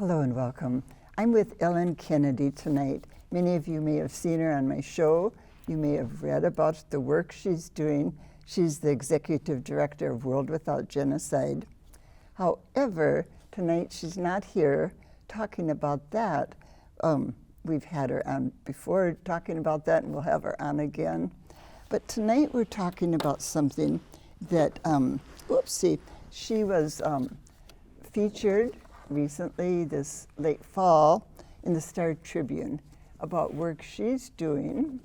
Hello and welcome. I'm with Ellen Kennedy tonight. Many of you may have seen her on my show. You may have read about the work she's doing. She's the executive director of World Without Genocide. However, tonight she's not here talking about that. We've had her on before talking about that, and we'll have her on again. But tonight we're talking about something that, she was featured recently this late fall in the Star Tribune about work she's doing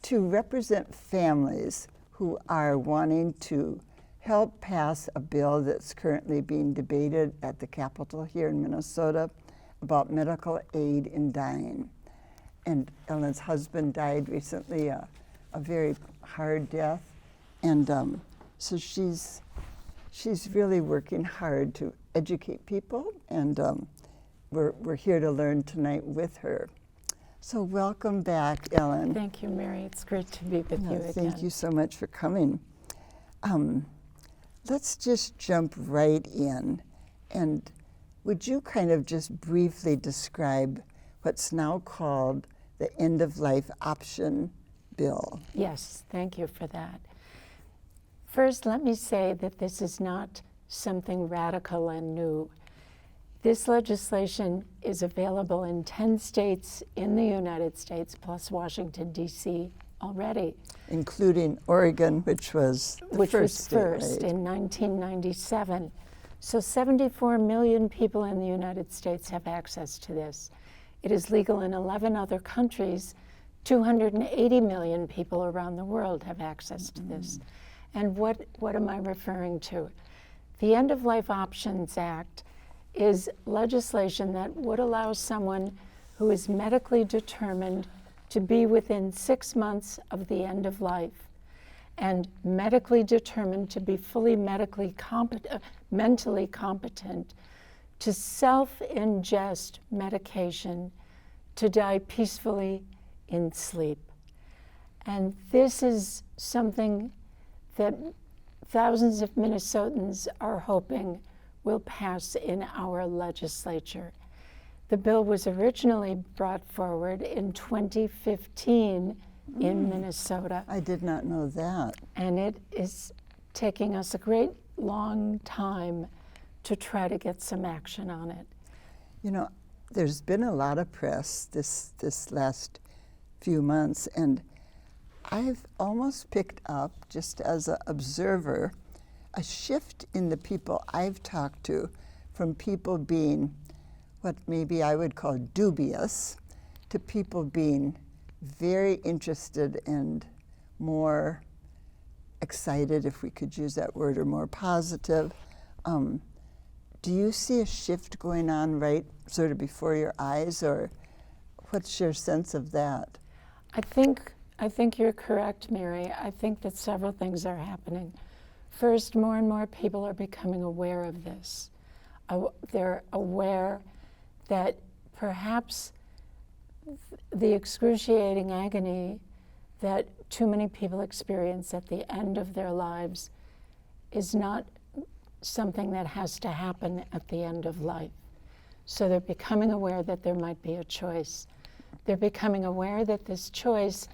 to represent families who are wanting to help pass a bill that's currently being debated at the Capitol here in Minnesota about medical aid in dying. And Ellen's husband died recently, a very hard death, and so she's really working hard to educate people, and we're here to learn tonight with her. So welcome back, Ellen. Thank you, Mary. It's great to be with you again. Thank you so much for coming. Let's just jump right in. And would you kind of just briefly describe what's now called the End-of-Life Option Bill? Yes, thank you for that. First, let me say that this is not something radical and new. This legislation is available in 10 states in the United States, plus Washington, D.C. already. Including Oregon, which was the first state, right? In 1997. So 74 million people in the United States have access to this. It is legal in 11 other countries. 280 million people around the world have access to this. And what am I referring to? The End-of-Life Options Act is legislation that would allow someone who is medically determined to be within 6 months of the end of life and medically determined to be fully mentally competent to self-ingest medication to die peacefully in sleep. And this is something that thousands of Minnesotans are hoping will pass in our legislature. The bill was originally brought forward in 2015 in Minnesota. I did not know that. And it is taking us a great long time to try to get some action on it. You know, there's been a lot of press this last few months, and I've almost picked up, just as an observer, a shift in the people I've talked to from people being what maybe I would call dubious to people being very interested and more excited, if we could use that word, or more positive. Do you see a shift going on right sort of before your eyes, or what's your sense of that? I think you're correct, Mary. I think that several things are happening. First, more and more people are becoming aware of this. They're aware that perhaps the excruciating agony that too many people experience at the end of their lives is not something that has to happen at the end of life. So they're becoming aware that there might be a choice. They're becoming aware that this choice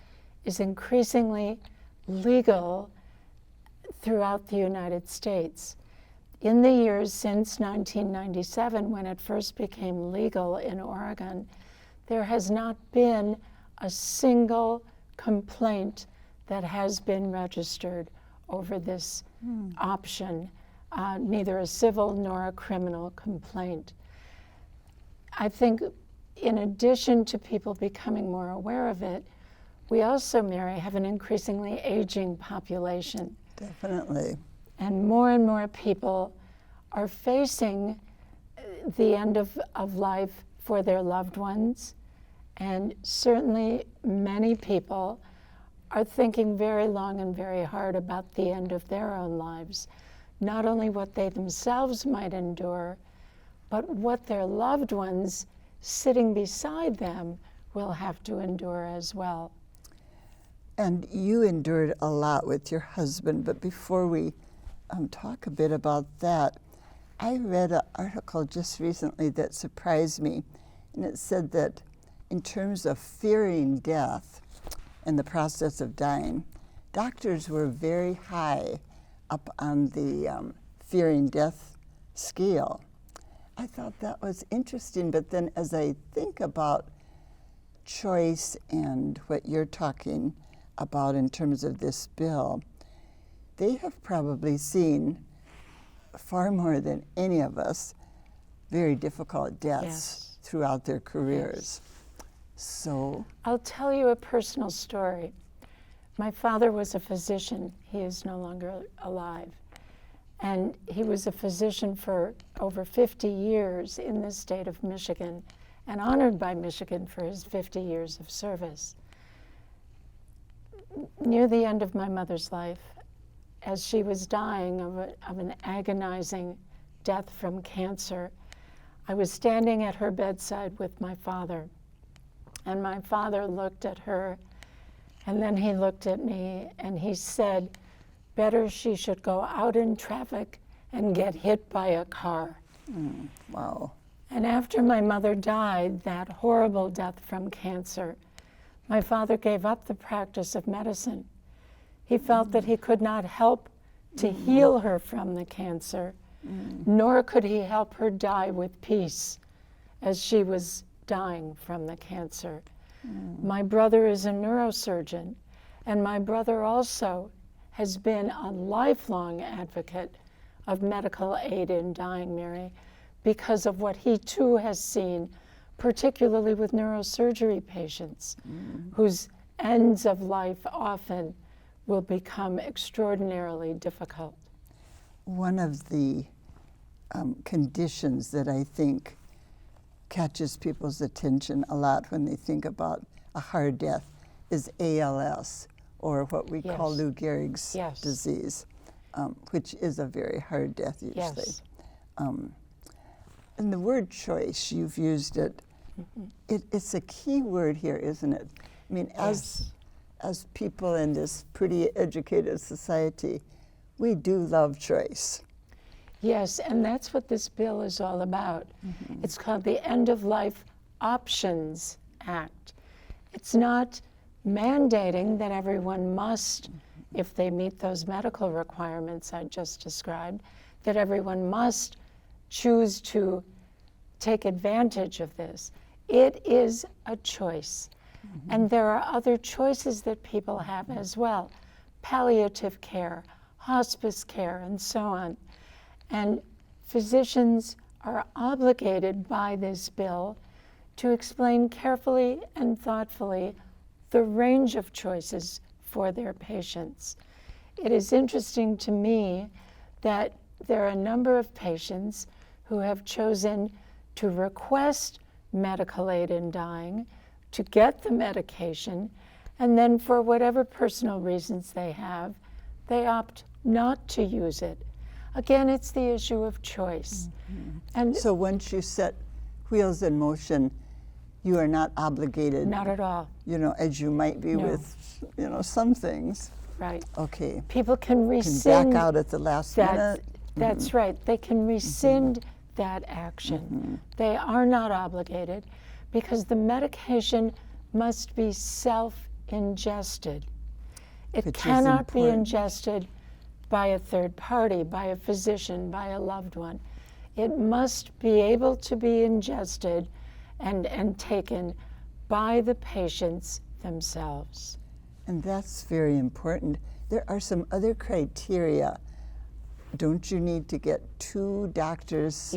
is increasingly legal throughout the United States. In the years since 1997, when it first became legal in Oregon, there has not been a single complaint that has been registered over this option, neither a civil nor a criminal complaint. I think in addition to people becoming more aware of it, we also, Mary, have an increasingly aging population. Definitely. And more people are facing the end of life for their loved ones. And certainly many people are thinking very long and very hard about the end of their own lives. Not only what they themselves might endure, but what their loved ones sitting beside them will have to endure as well. And you endured a lot with your husband, but before we talk a bit about that, I read an article just recently that surprised me, and it said that in terms of fearing death and the process of dying, doctors were very high up on the fearing death scale. I thought that was interesting, but then as I think about choice and what you're talking about in terms of this bill, they have probably seen far more than any of us very difficult deaths Yes. throughout their careers. So I'll tell you a personal story. My father was a physician. He is no longer alive. And he was a physician for over 50 years in the state of Michigan and honored by Michigan for his 50 years of service. Near the end of my mother's life, as she was dying of an agonizing death from cancer, I was standing at her bedside with my father. And my father looked at her, and then he looked at me, and he said, better she should go out in traffic and get hit by a car. Wow. And after my mother died, that horrible death from cancer, my father gave up the practice of medicine. He felt that he could not help to heal her from the cancer, nor could he help her die with peace as she was dying from the cancer. My brother is a neurosurgeon, and my brother also has been a lifelong advocate of medical aid in dying, Mary, because of what he too has seen, particularly with neurosurgery patients, whose ends of life often will become extraordinarily difficult. One of the conditions that I think catches people's attention a lot when they think about a hard death is ALS, or what we call Lou Gehrig's disease, which is a very hard death usually. Yes. And the word choice, you've used it. It's a key word here, isn't it? I mean, as people in this pretty educated society, we do love choice. Yes, and that's what this bill is all about. It's called the End of Life Options Act. It's not mandating that everyone must, if they meet those medical requirements I just described, that everyone must choose to take advantage of this. It is a choice. And there are other choices that people have as well. Palliative care, hospice care, and so on. And physicians are obligated by this bill to explain carefully and thoughtfully the range of choices for their patients. It is interesting to me that there are a number of patients who have chosen to request medical aid in dying, to get the medication, and then for whatever personal reasons they have, they opt not to use it. Again, it's the issue of choice. And so once you set wheels in motion, you are not obligated. Not at all. You know, as you might be with, you know, some things. Right. Okay. People can rescind. Can back out at the last minute. That's right. They can rescind that action. They are not obligated because the medication must be self-ingested. It cannot be ingested by a third party, by a physician, by a loved one. It must be able to be ingested and taken by the patients themselves. And that's very important. There are some other criteria. Don't you need to get two doctors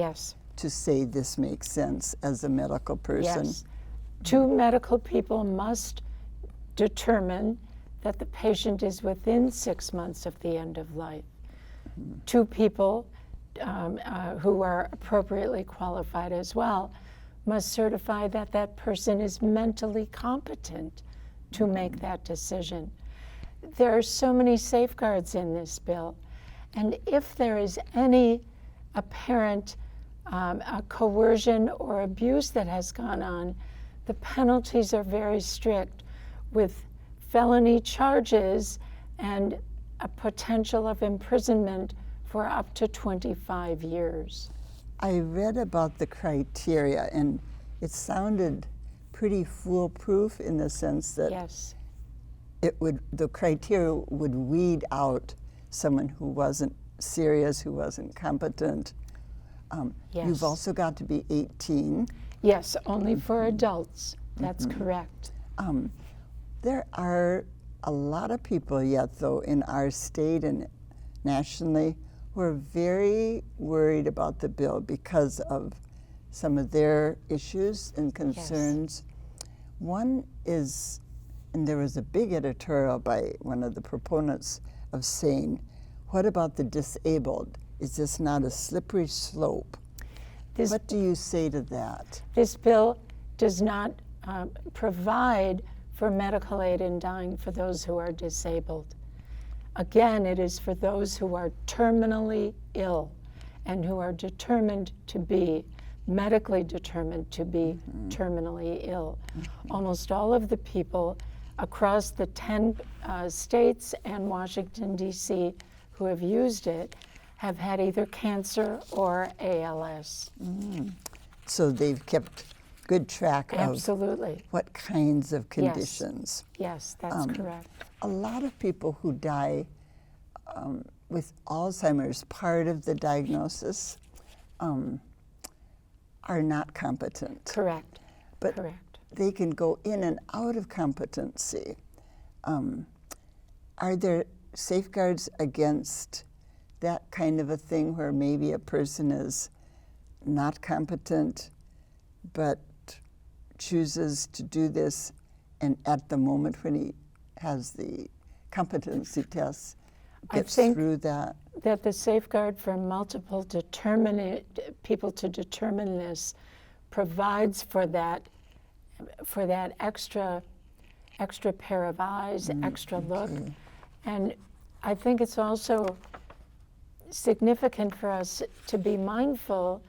to say this makes sense as a medical person? Yes. Two medical people must determine that the patient is within 6 months of the end of life. Two people who are appropriately qualified as well must certify that that person is mentally competent to make that decision. There are so many safeguards in this bill, and if there is any apparent coercion or abuse that has gone on, the penalties are very strict, with felony charges and a potential of imprisonment for up to 25 years. I read about the criteria, and it sounded pretty foolproof in the sense that Yes. the criteria would weed out someone who wasn't serious, who wasn't competent. Yes. You've also got to be 18. Yes, only for adults. That's correct. There are a lot of people yet, though, in our state and nationally who are very worried about the bill because of some of their issues and concerns. One is, and there was a big editorial by one of the proponents of saying, what about the disabled? Is this not a slippery slope? What do you say to that? This bill does not provide for medical aid in dying for those who are disabled. Again, it is for those who are terminally ill and who are determined to be, medically determined to be terminally ill. Almost all of the people across the 10 states and Washington, D.C. who have used it have had either cancer or ALS. So they've kept good track Absolutely. of what kinds of conditions. Yes, that's correct. A lot of people who die with Alzheimer's, part of the diagnosis, are not competent. Correct. But Correct. they can go in and out of competency. Are there safeguards against that kind of a thing where maybe a person is not competent but chooses to do this, and at the moment when he has the competency tests, gets through that? That the safeguard for multiple people to determine this provides for that extra pair of eyes, extra look. And I think it's also significant for us to be mindful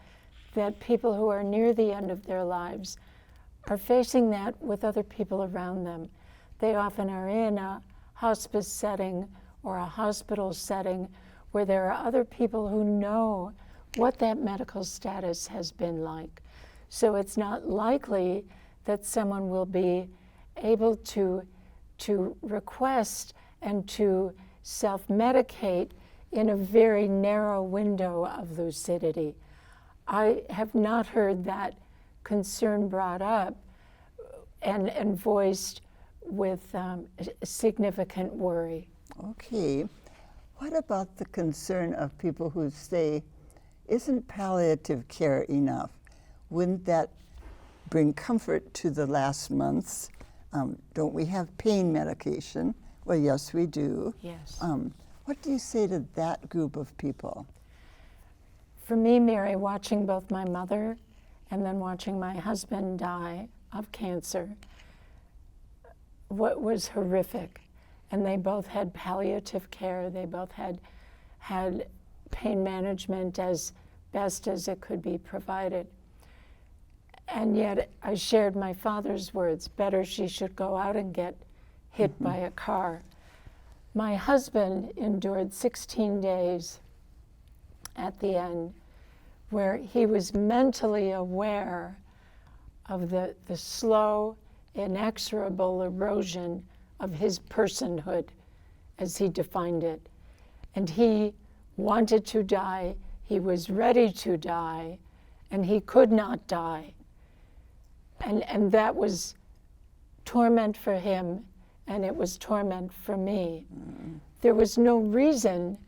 that people who are near the end of their lives are facing that with other people around them. They often are in a hospice setting or a hospital setting where there are other people who know what that medical status has been like. So it's not likely that someone will be able to request and to self-medicate in a very narrow window of lucidity. I have not heard that concern brought up and voiced with significant worry. Okay. What about the concern of people who say, isn't palliative care enough? Wouldn't that bring comfort to the last months? Don't we have pain medication? Well, yes, we do. Yes. What do you say to that group of people? For me, Mary, watching both my mother and then watching my husband die of cancer, what was horrific. And they both had palliative care. They both had pain management as best as it could be provided. And yet I shared my father's words, better she should go out and get hit by a car. My husband endured 16 days at the end where he was mentally aware of the slow, inexorable erosion of his personhood, as he defined it. And he wanted to die, he was ready to die, and he could not die. And that was torment for him, and it was torment for me. There was no reason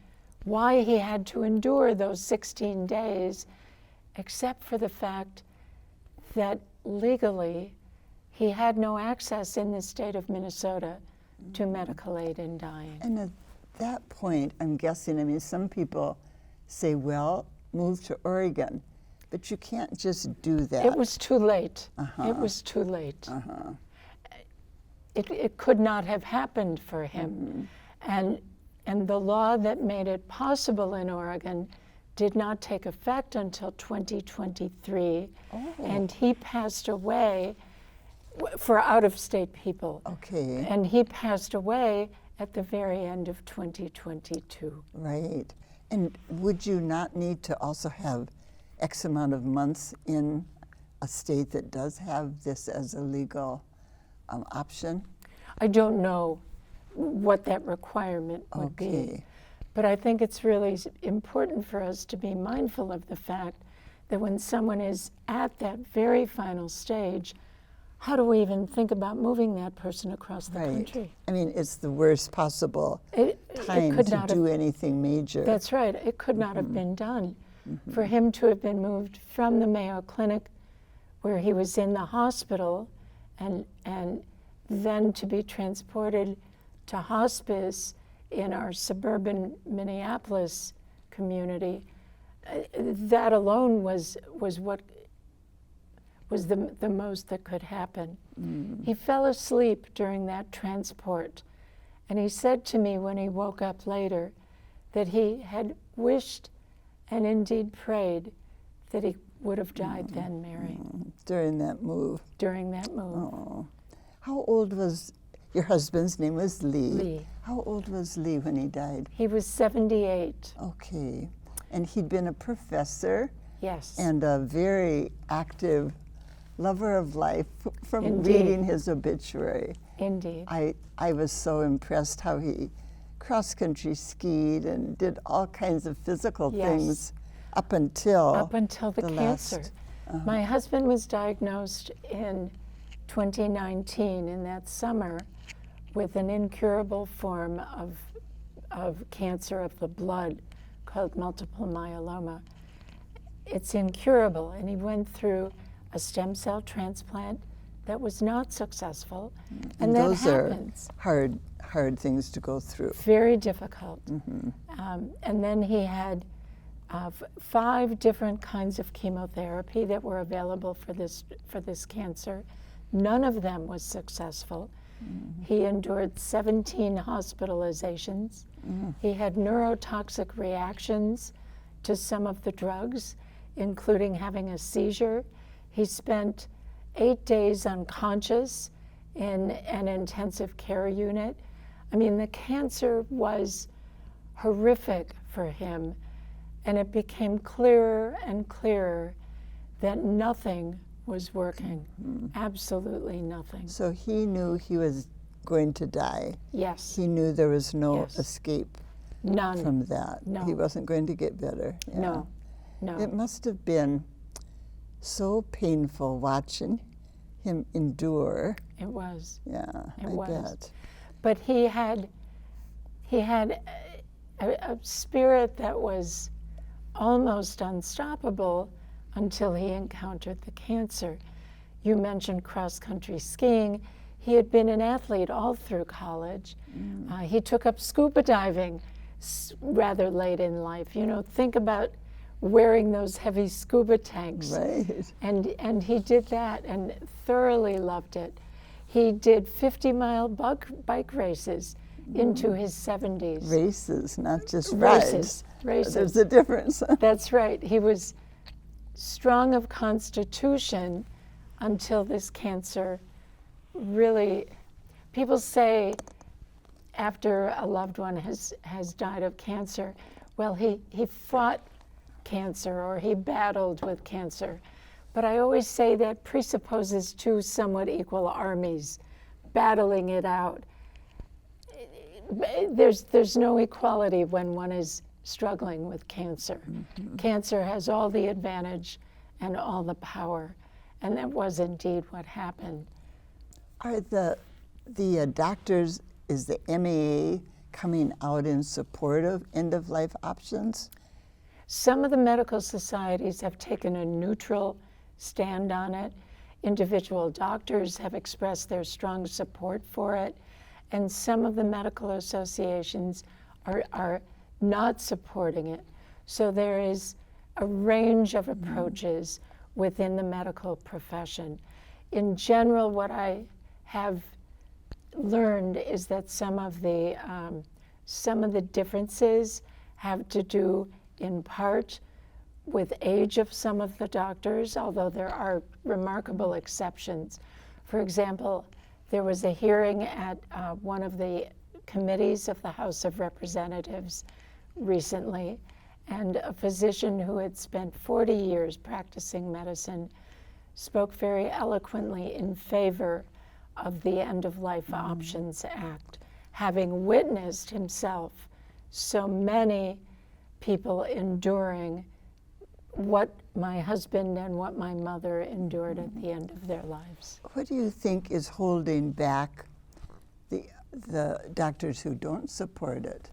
why he had to endure those 16 days, except for the fact that legally he had no access in the state of Minnesota to medical aid in dying. And at that point, I'm guessing, some people say, well, move to Oregon, but you can't just do that. It was too late. It was too late. It could not have happened for him. And the law that made it possible in Oregon did not take effect until 2023. And he passed away for out-of-state people. Okay. And he passed away at the very end of 2022. Right. And would you not need to also have X amount of months in a state that does have this as a legal option? I don't know what that requirement would be. Okay. But I think it's really important for us to be mindful of the fact that when someone is at that very final stage, how do we even think about moving that person across the country? I mean, it's the worst possible time could to not do have, anything major. That's right. It could not have been done. For him to have been moved from the Mayo Clinic, where he was in the hospital, and then to be transported to hospice in our suburban Minneapolis community, that alone was what was the most that could happen. He fell asleep during that transport, and he said to me when he woke up later that he had wished and indeed prayed that he would have died then, Mary. During that move. During that move. Oh. How old was, your husband's name was Lee. Lee. How old was Lee when he died? He was 78. Okay. And he'd been a professor. Yes. And a very active lover of life from Indeed. reading his obituary. Indeed. I was so impressed how he cross-country skied and did all kinds of physical Yes. things up until the cancer. last. My husband was diagnosed in 2019, in that summer, with an incurable form of cancer of the blood called multiple myeloma. It's incurable, and he went through a stem cell transplant that was not successful, and that those happens. are hard things to go through. Very difficult. And then he had 5 different kinds of chemotherapy that were available for this cancer. None of them was successful. He endured 17 hospitalizations. He had neurotoxic reactions to some of the drugs, including having a seizure. He spent 8 days unconscious in an intensive care unit. I mean, the cancer was horrific for him, and it became clearer and clearer that nothing was working, absolutely nothing. So he knew he was going to die. Yes. He knew there was no Yes. escape None. from that. No. He wasn't going to get better. Yeah. No, no. It must have been so painful watching him endure. It was. Yeah, It I was. bet. But he had a spirit that was almost unstoppable until he encountered the cancer. You mentioned cross-country skiing. He had been an athlete all through college. He took up scuba diving rather late in life. You know, think about wearing those heavy scuba tanks. Right. And he did that and thoroughly loved it. He did 50-mile bike races into his 70s. Races, not just rides. Races. There's a difference. That's right. He was strong of constitution until this cancer really, people say after a loved one has died of cancer, well, he fought cancer or he battled with cancer. But I always say that presupposes 2 somewhat equal armies battling it out. There's no equality when one is struggling with cancer. Cancer has all the advantage and all the power, and that was indeed what happened. Are the doctors, is the MAA coming out in support of end-of-life options? Some of the medical societies have taken a neutral stand on it. Individual doctors have expressed their strong support for it, and some of the medical associations are not supporting it. So there is a range of approaches within the medical profession. In general, what I have learned is that some of the differences have to do in part with age of some of the doctors, although there are remarkable exceptions. For example, there was a hearing at one of the committees of the House of Representatives recently, And a physician who had spent 40 years practicing medicine spoke very eloquently in favor of the End of Life Options Act, having witnessed himself so many people enduring what my husband and what my mother endured at the end of their lives. What do you think is holding back the doctors who don't support it?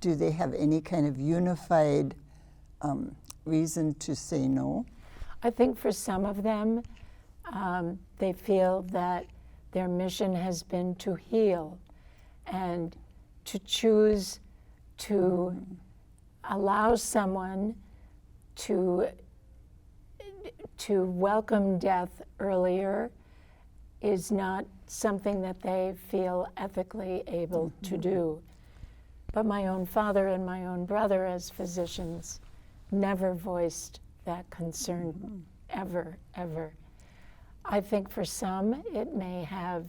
Do they have any kind of unified reason to say no? I think for some of them, they feel that their mission has been to heal and to choose to allow someone to welcome death earlier is not something that they feel ethically able to do. But my own father and my own brother as physicians never voiced that concern, ever, ever. I think for some it may have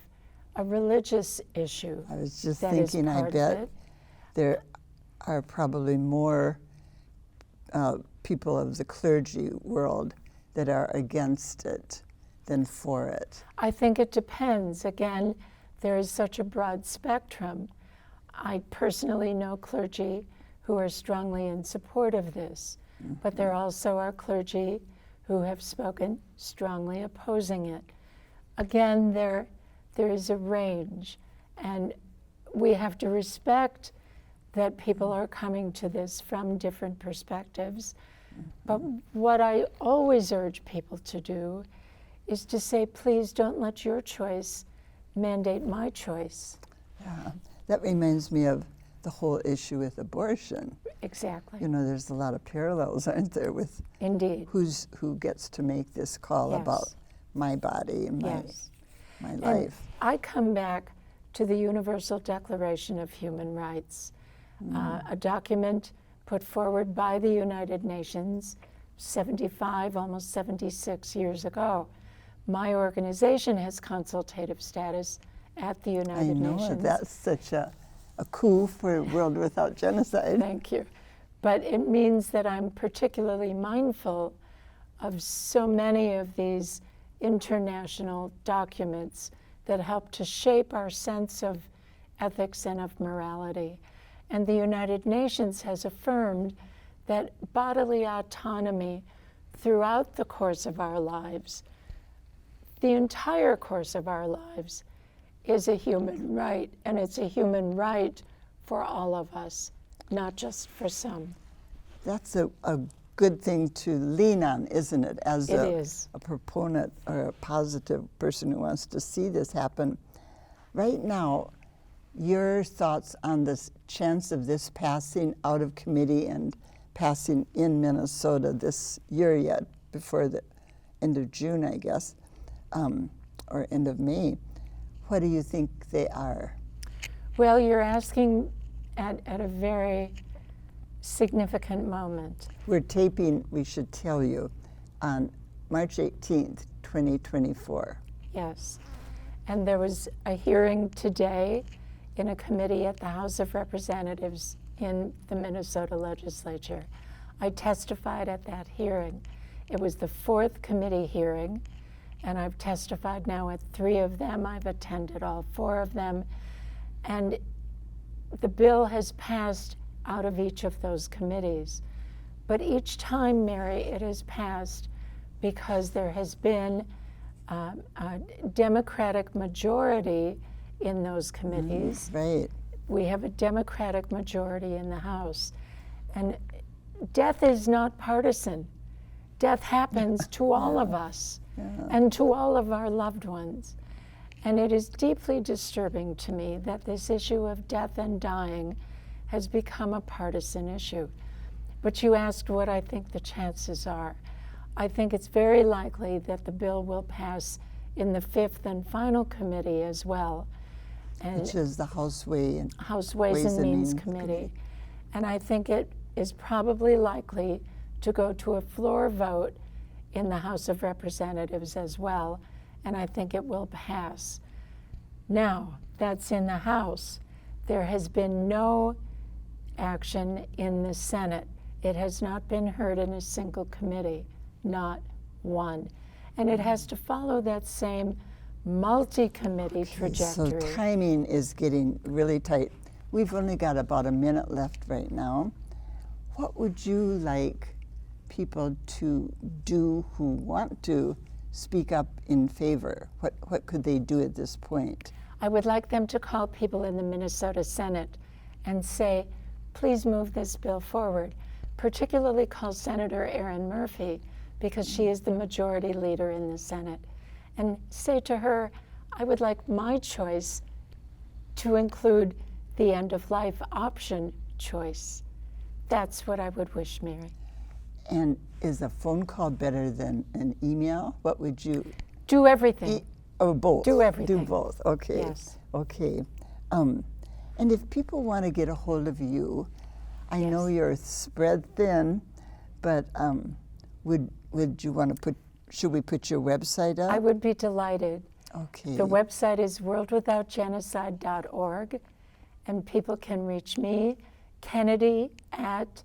a religious issue. I was just that is thinking, I part of bet it. there are probably more people of the clergy world that are against it than for it. I think it depends. Again, there is such a broad spectrum. I personally know clergy who are strongly in support of this, but there also are clergy who have spoken strongly opposing it. Again, there is a range, and we have to respect that people are coming to this from different perspectives. But what I always urge people to do is to say, please don't let your choice mandate my choice. Yeah. That reminds me of the whole issue with abortion. Exactly. You know, there's a lot of parallels, aren't there, with Indeed. who gets to make this call Yes. about my body and Yes. my And life. I come back to the Universal Declaration of Human Rights, a document put forward by the United Nations 75, almost 76 years ago. My organization has consultative status at the I United know Nations. that's such a coup for World Without Genocide. Thank you. But it means that I'm particularly mindful of so many of these international documents that help to shape our sense of ethics and of morality. And the United Nations has affirmed that bodily autonomy throughout the course of our lives, the entire course of our lives, is a human right, and it's a human right for all of us, not just for some. That's a good thing to lean on, isn't it, as It is. a proponent or a positive person who wants to see this happen. Right now, your thoughts on the chance of this passing out of committee and passing in Minnesota this year yet, before the end of June, I guess, or end of May. What do you think they are? Well, you're asking at a very significant moment. We're taping, we should tell you, on March 18th, 2024. Yes. And there was a hearing today in a committee at the House of Representatives in the Minnesota legislature. I testified at that hearing. It was the fourth committee hearing, and I've testified now at 3 of them. I've attended all 4 of them. And the bill has passed out of each of those committees. But each time, Mary, it has passed because there has been a Democratic majority in those committees. Right. We have a Democratic majority in the House. And death is not partisan. Death happens to all of us and to all of our loved ones. And it is deeply disturbing to me that this issue of death and dying has become a partisan issue. But you asked what I think the chances are. I think it's very likely that the bill will pass in the 5th and final committee as well. And Which is the House Ways and Means Committee. And I think it is probably likely to go to a floor vote in the House of Representatives as well, and I think it will pass. Now, that's in the House. There has been no action in the Senate. It has not been heard in a single committee, not one. And it has to follow that same multi-committee trajectory. So timing is getting really tight. We've only got about a minute left right now. What would you like people to do who want to speak up in favor? What could they do at this point? I would like them to call people in the Minnesota Senate and say, please move this bill forward. Particularly call Senator Erin Murphy, because she is the majority leader in the Senate, and say to her, I would like my choice to include the end-of-life option choice. That's what I would wish, Mary. And is a phone call better than an email? What would you? Do everything. Or both? Do everything. Do both, okay. Yes. Okay. And if people want to get a hold of you, I know you're spread thin, but would you want to should we put your website up? I would be delighted. Okay. The website is worldwithoutgenocide.org, and people can reach me, Kennedy, at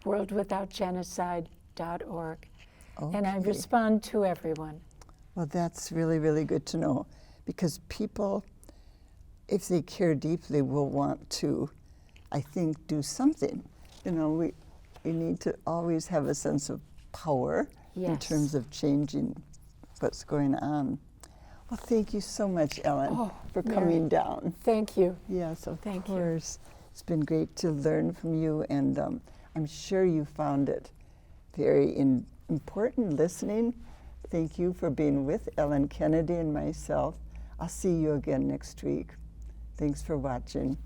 worldwithoutgenocide.org. Okay. And I respond to everyone. Well, that's really, really good to know, because people, if they care deeply, will want to, I think, do something. You know, we need to always have a sense of power in Yes. terms of changing what's going on. Well, thank you so much, Ellen, for Mary. coming down. Thank you. Yes, of Thank you. course. It's been great to learn from you, and I'm sure you found it very important listening. Thank you for being with Ellen Kennedy and myself. I'll see you again next week. Thanks for watching.